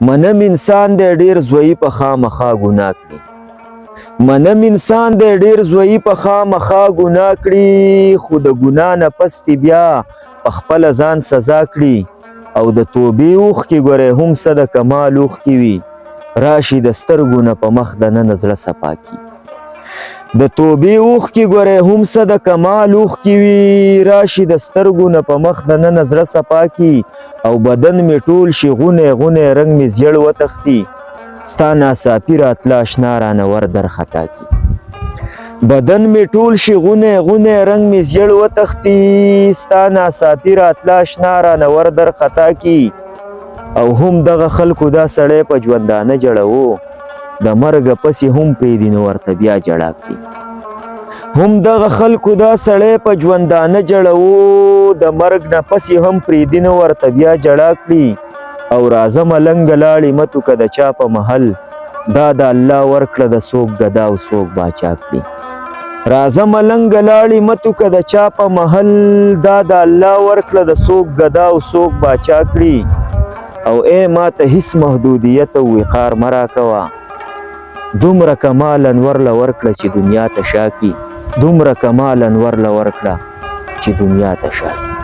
منم انسان دی ډیر زوی په خامخا ګناه کړي منم انسان دی ډیر زوی په خامخا ګناه کړي خو د ګناه نه پس بیا په خپله ځان سزا کړي او د توبې اوښکې ګورئ هم څه د کمال اوښکې وي راشي د سترګو نه په مخ دننه زړه صفا کړي د توبې اوښکې ګورئ هم څه د کمال اوښکې وي راشي د سترګو نه په مخ دننه زړه صفا کړي او بدن مې ټول شي غونی غونی رنګ مې زیړ وتښتي ستا ناڅاپي راتله اشنا رانه ور درخطا کړي بدن مې ټول شي غونی غونی رنګ مې زیړ وتښتي ستا ناڅاپي راتله اشنا رانه ور درخطا کړي او هم دغه خلکو دا سړی په ژوندانه جړوو د مرګه پسې هم پرېږدي نو ورته بیا جړا کړي هم دغه خلکو دا سړی په ژوندانه جړوو د مرګ نه پسې هم پرېږدي نو ورته بیا جړا کړي او راځه ملنګه لاړې مه توکه د چا په محل دا د الله ورکړه د څوک ګدا او څوک باچا کړي راځه ملنګه لاړې مه توکه د چا په محل دا د الله ورکړه د څوک ګدا او څوک باچا کړي او ای ماته هیڅ محدودیت او وقار مه راکوه دومره کمالا ورله ورکړه چې دنیا ته شا کړي دومره کمالا ورله ورکړه چې دنیا ته شا کړي